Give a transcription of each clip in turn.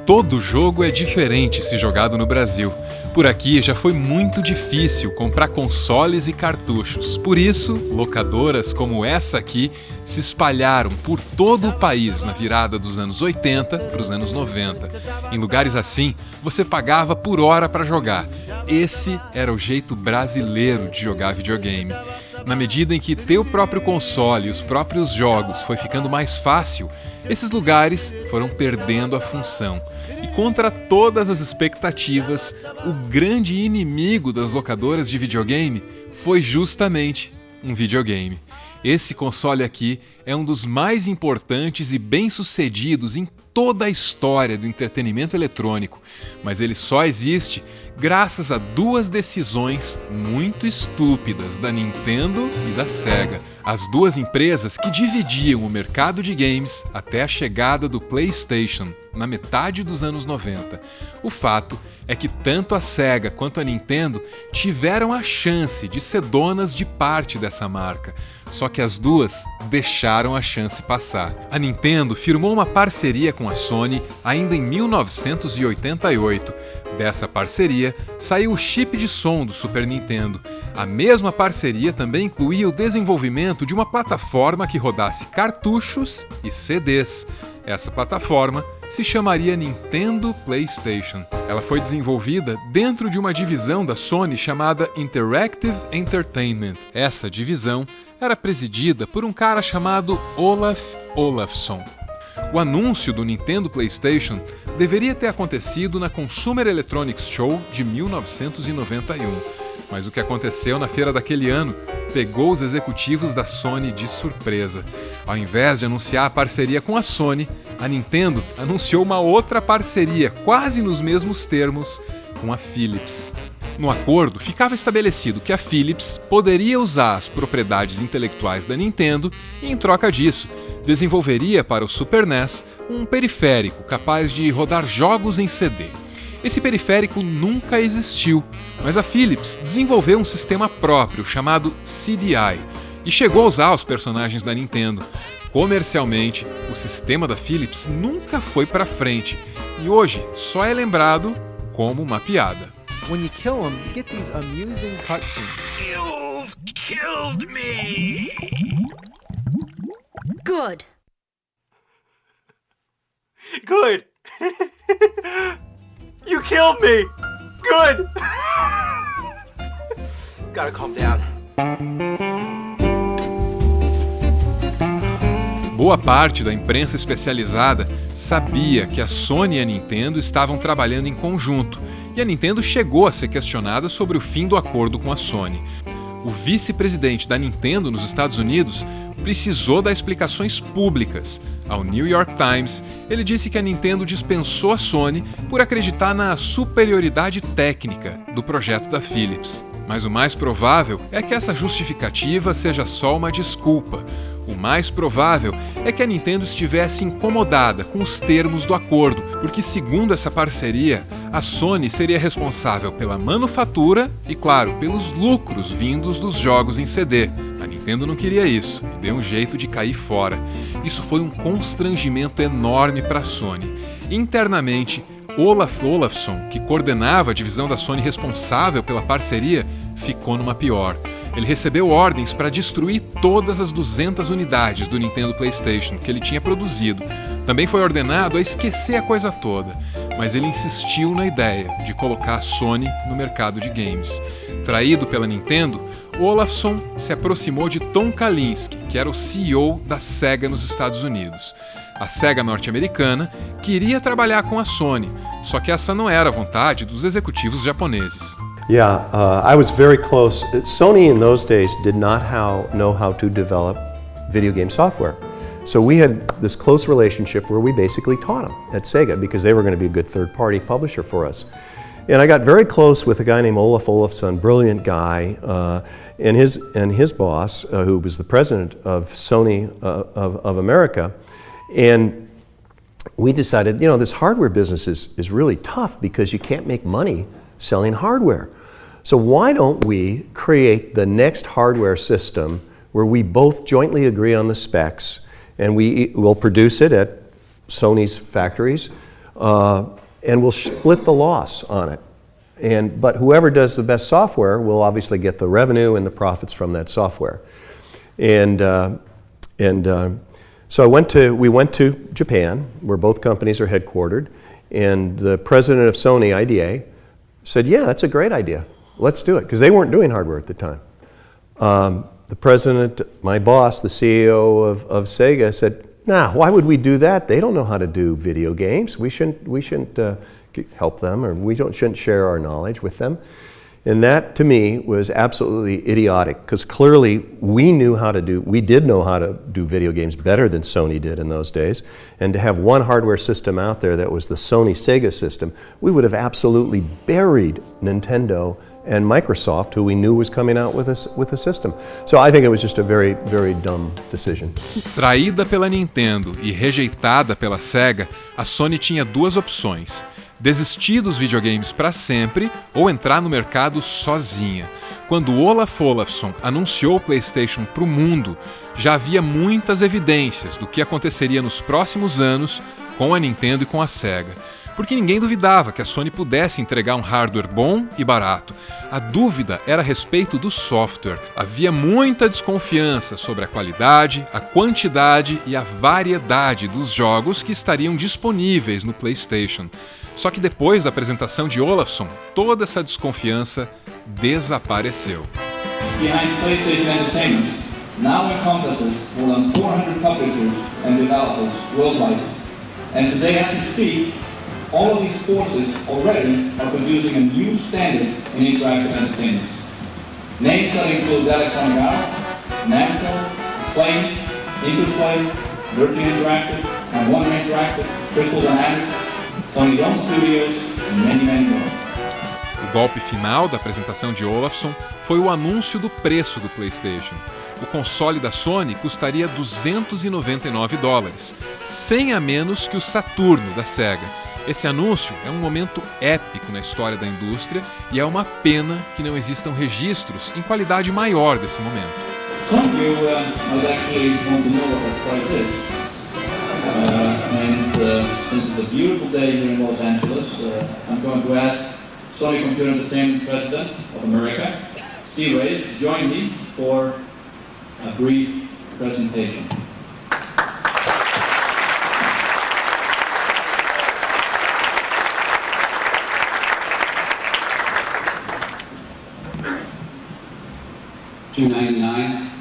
Todo jogo é diferente se jogado no Brasil. Por aqui já foi muito difícil comprar consoles e cartuchos. Por isso, locadoras como essa aqui se espalharam por todo o país na virada dos anos 80 para os anos 90. Em lugares assim, você pagava por hora para jogar. Esse era o jeito brasileiro de jogar videogame. Na medida em que ter o próprio console e os próprios jogos foi ficando mais fácil, esses lugares foram perdendo a função. E contra todas as expectativas, o grande inimigo das locadoras de videogame foi justamente um videogame. Esse console aqui é um dos mais importantes e bem-sucedidos em toda a história do entretenimento eletrônico, mas ele só existe graças a duas decisões muito estúpidas da Nintendo e da Sega. As duas empresas que dividiam o mercado de games até a chegada do PlayStation, na metade dos anos 90. O fato é que tanto a Sega quanto a Nintendo tiveram a chance de ser donas de parte dessa marca, só que as duas deixaram a chance passar. A Nintendo firmou uma parceria com a Sony ainda em 1988. Dessa parceria saiu o chip de som do Super Nintendo. A mesma parceria também incluía o desenvolvimento de uma plataforma que rodasse cartuchos e CDs. Essa plataforma se chamaria Nintendo PlayStation. Ela foi desenvolvida dentro de uma divisão da Sony chamada Interactive Entertainment. Essa divisão era presidida por um cara chamado Olaf Olafsson. O anúncio do Nintendo PlayStation deveria ter acontecido na Consumer Electronics Show de 1991. Mas o que aconteceu na feira daquele ano pegou os executivos da Sony de surpresa. Ao invés de anunciar a parceria com a Sony, a Nintendo anunciou uma outra parceria, quase nos mesmos termos, com a Philips. No acordo, ficava estabelecido que a Philips poderia usar as propriedades intelectuais da Nintendo e, em troca disso, desenvolveria para o Super NES um periférico capaz de rodar jogos em CD. Esse periférico nunca existiu, mas a Philips desenvolveu um sistema próprio chamado CDI e chegou a usar os personagens da Nintendo. Comercialmente, o sistema da Philips nunca foi para frente e hoje só é lembrado como uma piada. When you kill him, you get these amusing cutscenes. You've killed me! Good. Good! You killed me! Good! Gotta calm down. Boa parte da imprensa especializada sabia que a Sony e a Nintendo estavam trabalhando em conjunto, e a Nintendo chegou a ser questionada sobre o fim do acordo com a Sony. O vice-presidente da Nintendo nos Estados Unidos precisou dar explicações públicas. Ao New York Times, ele disse que a Nintendo dispensou a Sony por acreditar na superioridade técnica do projeto da Philips. Mas o mais provável é que essa justificativa seja só uma desculpa. O mais provável é que a Nintendo estivesse incomodada com os termos do acordo, porque, segundo essa parceria, a Sony seria responsável pela manufatura e, claro, pelos lucros vindos dos jogos em CD. A Nintendo não queria isso e deu um jeito de cair fora. Isso foi um constrangimento enorme para a Sony. Internamente, Olaf Olafsson, que coordenava a divisão da Sony responsável pela parceria, ficou numa pior. Ele recebeu ordens para destruir todas as 200 unidades do Nintendo PlayStation que ele tinha produzido. Também foi ordenado a esquecer a coisa toda, mas ele insistiu na ideia de colocar a Sony no mercado de games. Traído pela Nintendo, Olafsson se aproximou de Tom Kalinske, que era o CEO da Sega nos Estados Unidos. A Sega norte-americana queria trabalhar com a Sony, só que essa não era a vontade dos executivos japoneses. Yeah, I was very close. Sony in those days did not know how to develop video game software. So we had this close relationship where we basically taught them at Sega because they were going to be a good third-party publisher for us. And I got very close with a guy named Olaf Olafsson, brilliant guy, and his boss, who was the president of Sony of America. And we decided, you know, this hardware business is really tough because you can't make money selling hardware. So why don't we create the next hardware system where we both jointly agree on the specs, and we will produce it at Sony's factories, and we'll split the loss on it. But whoever does the best software will obviously get the revenue and the profits from that software. So we went to Japan, where both companies are headquartered, and the president of Sony, IDA, said, yeah, that's a great idea. Let's do it, because they weren't doing hardware at the time. The president, my boss, the CEO of Sega, said, nah, why would we do that? They don't know how to do video games. We shouldn't help them, or shouldn't share our knowledge with them. And that, to me, was absolutely idiotic, because clearly we did know how to do video games better than Sony did in those days. And to have one hardware system out there that was the Sony-Sega system, we would have absolutely buried Nintendo and Microsoft, who we knew was coming out with a system. So I think it was just a very, very dumb decision. Traída pela Nintendo e rejeitada pela Sega, a Sony tinha duas opções: desistir dos videogames para sempre ou entrar no mercado sozinha. Quando Olaf Olafsson anunciou o PlayStation para o mundo, já havia muitas evidências do que aconteceria nos próximos anos com a Nintendo e com a Sega. Porque ninguém duvidava que a Sony pudesse entregar um hardware bom e barato. A dúvida era a respeito do software. Havia muita desconfiança sobre a qualidade, a quantidade e a variedade dos jogos que estariam disponíveis no PlayStation. Só que depois da apresentação de Olafsson, toda essa desconfiança desapareceu. Behind PlayStation Entertainment now encompasses more than 400 publishers and developers worldwide. And today, as we speak, all of these forces already are producing a new standard in interactive entertainment. Names that include Electronic Arts, Namco, Play, Interplay, Virgin Interactive, and Wonder Interactive, Crystal Dynamics, Sony's own studios, and many, many more. O golpe final da apresentação de Olafsson foi o anúncio do preço do PlayStation. O console da Sony custaria $299, 100 a menos que o Saturno da Sega. Esse anúncio é um momento épico na história da indústria e é uma pena que não existam registros em qualidade maior desse momento. Some of you might actually want to know what that price is. Since it's a beautiful day here in Los Angeles, I'm going to ask Sony Computer Entertainment President of America, Steve Reyes, to join me for a brief presentation. $299.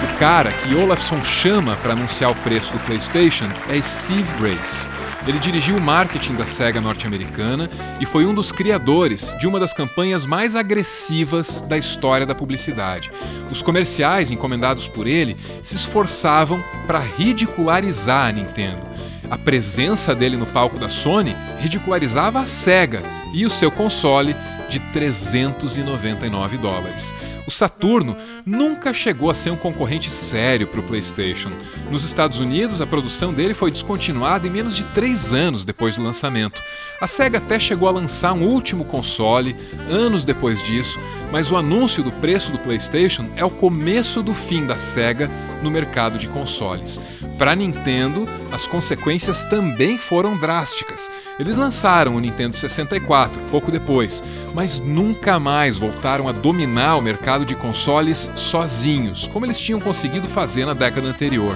O cara que Olafsson chama para anunciar o preço do PlayStation é Steve Reyes. Ele dirigiu o marketing da Sega norte-americana e foi um dos criadores de uma das campanhas mais agressivas da história da publicidade. Os comerciais encomendados por ele se esforçavam para ridicularizar a Nintendo. A presença dele no palco da Sony ridicularizava a Sega e o seu console de $399. O Saturno nunca chegou a ser um concorrente sério para o PlayStation. Nos Estados Unidos, a produção dele foi descontinuada em menos de 3 anos depois do lançamento. A Sega até chegou a lançar um último console anos depois disso, mas o anúncio do preço do PlayStation é o começo do fim da Sega no mercado de consoles. Para a Nintendo, as consequências também foram drásticas. Eles lançaram o Nintendo 64 pouco depois, mas nunca mais voltaram a dominar o mercado de consoles sozinhos, como eles tinham conseguido fazer na década anterior.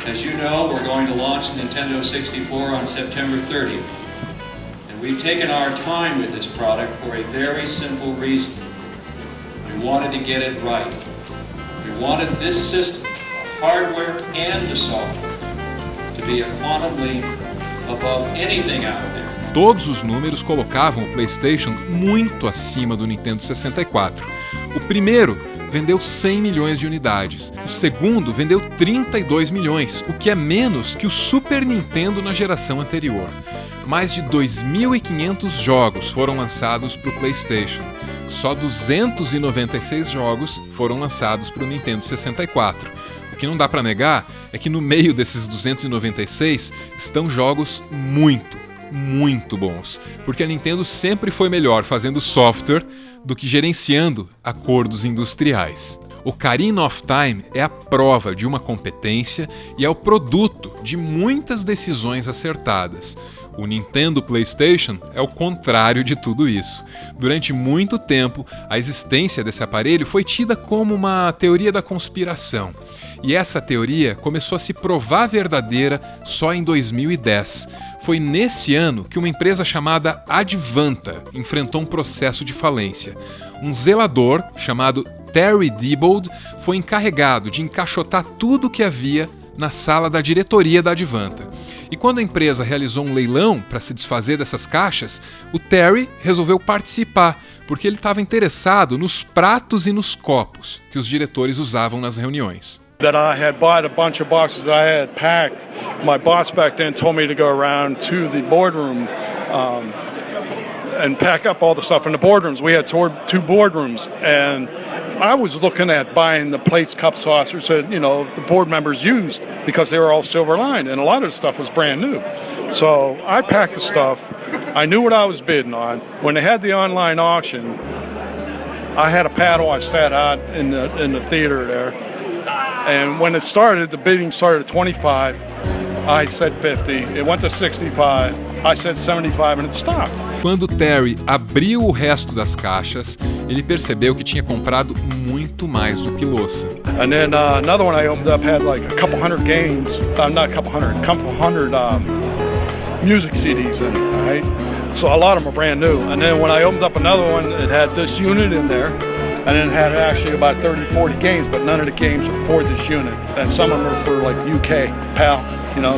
As you know, we're going to launch Nintendo 64 on September 30th. And we've taken our time with this product for a very simple reason. We wanted to get it right. We wanted this system, the hardware and the software, to be a quantum leap above anything out there. Todos os números colocavam o PlayStation muito acima do Nintendo 64. O primeiro vendeu 100 milhões de unidades. O segundo vendeu 32 milhões, o que é menos que o Super Nintendo na geração anterior. Mais de 2.500 jogos foram lançados para o PlayStation. só 296 jogos foram lançados para o Nintendo 64. O que não dá para negar é que no meio desses 296 estão jogos muito bons, porque a Nintendo sempre foi melhor fazendo software do que gerenciando acordos industriais. Ocarina of Time é a prova de uma competência e é o produto de muitas decisões acertadas. O Nintendo PlayStation é o contrário de tudo isso. Durante muito tempo, a existência desse aparelho foi tida como uma teoria da conspiração. E essa teoria começou a se provar verdadeira só em 2010. Foi nesse ano que uma empresa chamada Advanta enfrentou um processo de falência. Um zelador chamado Terry Diebold foi encarregado de encaixotar tudo o que havia na sala da diretoria da Advanta. E quando a empresa realizou um leilão para se desfazer dessas caixas, o Terry resolveu participar, porque ele estava interessado nos pratos e nos copos que os diretores usavam nas reuniões. That I had bought a bunch of boxes that I had packed. My boss back then told me to go around to the boardroom and pack up all the stuff in the boardrooms. We had two boardrooms, and I was looking at buying the plates, cups, saucers that, the board members used because they were all silver lined, and a lot of the stuff was brand new. So I packed the stuff. I knew what I was bidding on. When they had the online auction, I had a paddle. I sat out in the theater there. And when it started, the bidding started at 25. I said 50. It went to 65. I said 75 and it stopped. Quando Terry abriu o resto das caixas, ele percebeu que tinha comprado muito mais do que louça. And then another one I opened up had like a couple hundred games. Not a couple hundred music CDs in it, right? So a lot of them are brand new. And then when I opened up another one, it had this unit in there. And then it had actually about 30, 40 games, but none of the games are for this unit. And some of them are for like UK, PAL,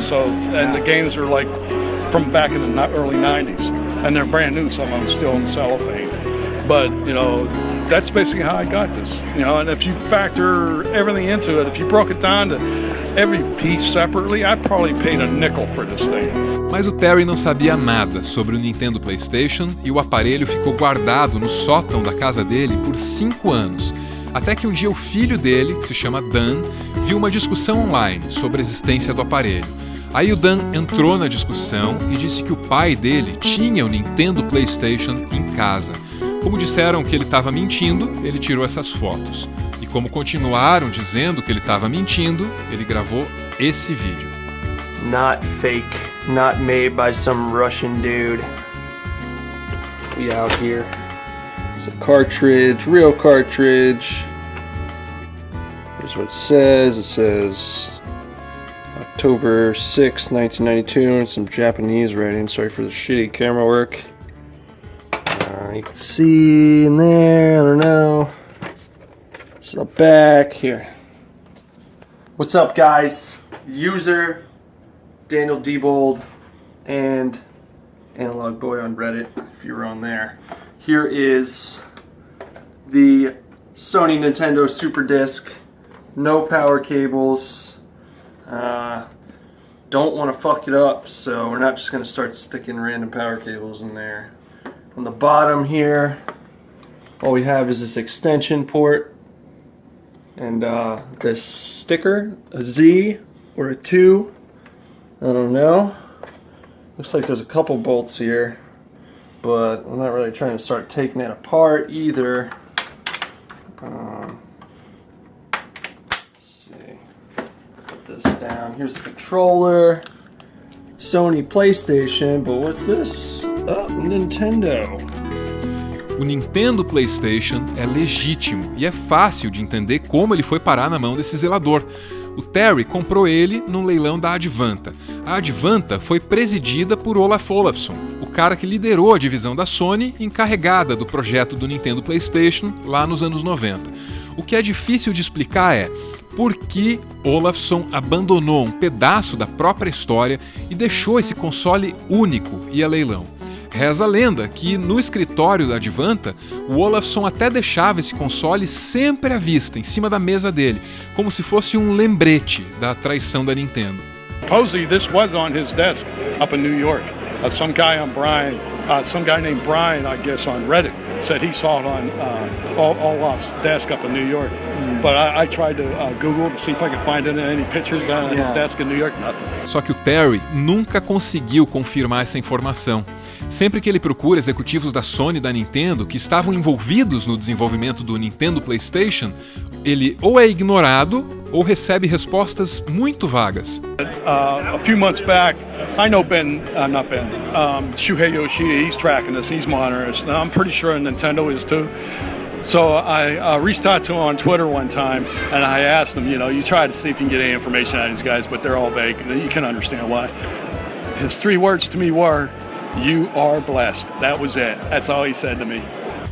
so, and the games are like from back in the early 90s. And they're brand new, some of them still in cellophane. But, that's basically how I got this. And if you factor everything into it, if you broke it down to every piece separately, I probably paid a nickel for this thing. Mas o Terry não sabia nada sobre o Nintendo PlayStation e o aparelho ficou guardado no sótão da casa dele por 5 anos. Até que um dia o filho dele, que se chama Dan, viu uma discussão online sobre a existência do aparelho. Aí o Dan entrou na discussão e disse que o pai dele tinha o Nintendo PlayStation em casa. Como disseram que ele estava mentindo, ele tirou essas fotos. E como continuaram dizendo que ele estava mentindo, ele gravou esse vídeo. Not fake, not made by some Russian dude. We out here. It's a cartridge, real cartridge. Here's what it says. It says October 6, 1992, and some Japanese writing. Sorry for the shitty camera work. You can see in there, I don't know. This is the back here. What's up, guys? User Daniel Diebold and Analog Boy on Reddit, if you were on there. Here is the Sony Nintendo Super Disc. No power cables. Don't want to fuck it up, so we're not just going to start sticking random power cables in there. On the bottom here, all we have is this extension port and this sticker, a Z or a 2, I don't know. Looks like there's a couple bolts here, but I'm not really trying to start taking it apart either. Let's see, put this down. Here's the controller, Sony PlayStation, but what's this? Nintendo. O Nintendo PlayStation é legítimo e é fácil de entender como ele foi parar na mão desse zelador. O Terry comprou ele num leilão da Advanta. A Advanta foi presidida por Olaf Olafsson, o cara que liderou a divisão da Sony encarregada do projeto do Nintendo PlayStation lá nos anos 90. O que é difícil de explicar é por que Olafsson abandonou um pedaço da própria história e deixou esse console único ir a leilão. Reza a lenda que no escritório da Advanta, o Olafsson até deixava esse console sempre à vista, em cima da mesa dele, como se fosse um lembrete da traição da Nintendo. Supposedly this was on his desk up in New York. Some guy named Brian, I guess, on Reddit said he saw it on Olaf's desk up in New York. But I tried to Google to see if I could find any pictures on his desk in New York. Nothing. Só que o Terry nunca conseguiu confirmar essa informação. Sempre que ele procura executivos da Sony e da Nintendo que estavam envolvidos no desenvolvimento do Nintendo PlayStation, ele ou é ignorado ou recebe respostas muito vagas. A few months back, I know Shuhei Yoshida, he's tracking us, he's monitoring us. I'm pretty sure Nintendo is too. So I reached out to him on Twitter one time, and I asked him, you try to see if you can get any information out of these guys, but they're all vague. You can understand why. His 3 words to me were, "You are blessed." That was it. That's all he said to me.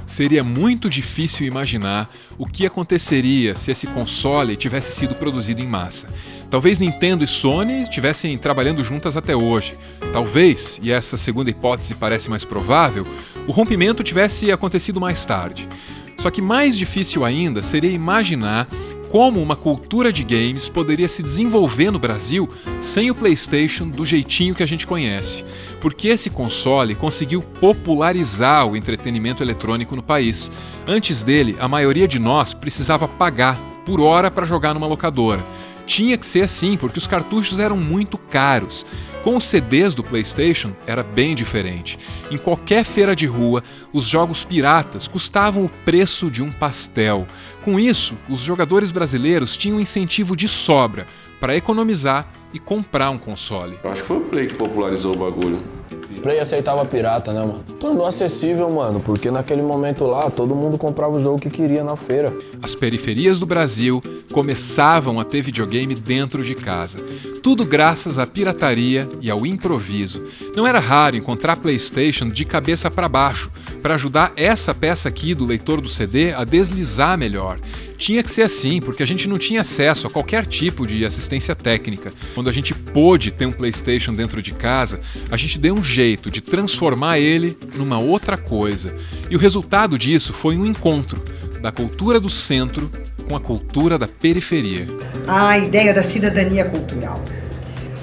Seria muito difícil imaginar o que aconteceria se esse console tivesse sido produzido em massa. Talvez Nintendo e Sony estivessem trabalhando juntas até hoje. Talvez, e essa segunda hipótese parece mais provável, o rompimento tivesse acontecido mais tarde. Só que mais difícil ainda seria imaginar como uma cultura de games poderia se desenvolver no Brasil sem o PlayStation do jeitinho que a gente conhece. Porque esse console conseguiu popularizar o entretenimento eletrônico no país. Antes dele, a maioria de nós precisava pagar por hora para jogar numa locadora. Tinha que ser assim, porque os cartuchos eram muito caros. Com os CDs do PlayStation era bem diferente. Em qualquer feira de rua, os jogos piratas custavam o preço de um pastel. Com isso, os jogadores brasileiros tinham incentivo de sobra para economizar e comprar um console. Eu acho que foi o Play que popularizou o bagulho. O Play aceitava pirata, né, mano? Tornou acessível, mano, porque naquele momento lá, todo mundo comprava o jogo que queria na feira. As periferias do Brasil começavam a ter videogame dentro de casa. Tudo graças à pirataria e ao improviso. Não era raro encontrar PlayStation de cabeça para baixo, para ajudar essa peça aqui do leitor do CD a deslizar melhor. Tinha que ser assim, porque a gente não tinha acesso a qualquer tipo de assistência técnica. Quando a gente pôde ter um PlayStation dentro de casa, a gente deu um jeito de transformar ele numa outra coisa. E o resultado disso foi um encontro da cultura do centro com a cultura da periferia. A ideia da cidadania cultural.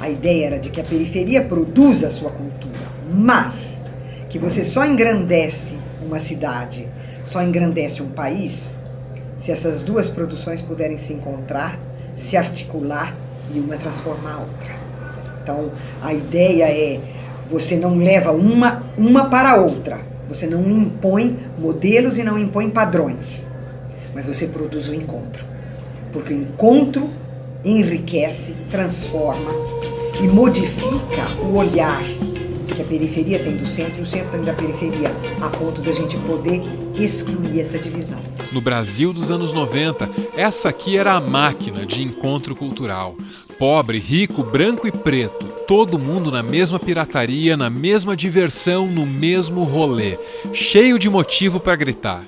A ideia era de que a periferia produz a sua cultura, mas que você só engrandece uma cidade, só engrandece um país, se essas duas produções puderem se encontrar, se articular e uma transformar a outra. Então, a ideia é, você não leva uma para a outra, você não impõe modelos e não impõe padrões, mas você produz o encontro. Porque o encontro enriquece, transforma e modifica o olhar que a periferia tem do centro e o centro tem da periferia, a ponto da gente poder excluir essa divisão. No Brasil dos anos 90, essa aqui era a máquina de encontro cultural. Pobre, rico, branco e preto, todo mundo na mesma pirataria, na mesma diversão, no mesmo rolê, cheio de motivo para gritar.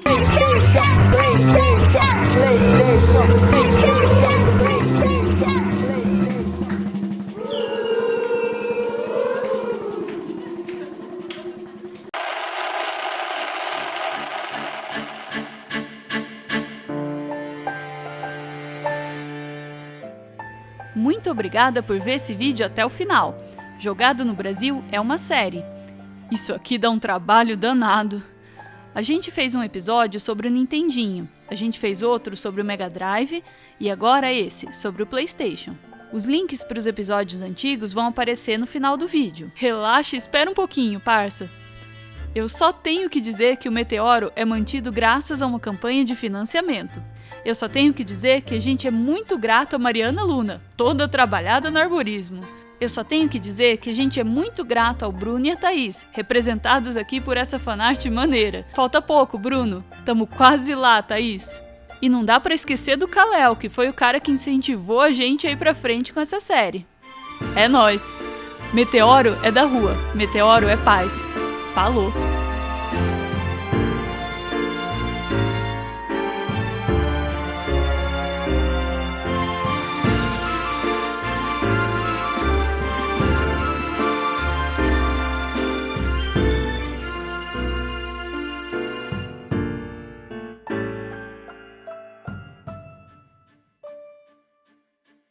Muito obrigada por ver esse vídeo até o final. Jogado no Brasil é uma série. Isso aqui dá um trabalho danado. A gente fez um episódio sobre o Nintendinho, a gente fez outro sobre o Mega Drive e agora esse, sobre o PlayStation. Os links para os episódios antigos vão aparecer no final do vídeo. Relaxa e espera um pouquinho, parça. Eu só tenho que dizer que o Meteoro é mantido graças a uma campanha de financiamento. Eu só tenho que dizer que a gente é muito grato a Mariana Luna, toda trabalhada no arborismo. Eu só tenho que dizer que a gente é muito grato ao Bruno e a Thaís, representados aqui por essa fanart maneira. Falta pouco, Bruno. Tamo quase lá, Thaís. E não dá pra esquecer do Kalel, que foi o cara que incentivou a gente a ir pra frente com essa série. É nóis. Meteoro é da rua, Meteoro é paz. Falou.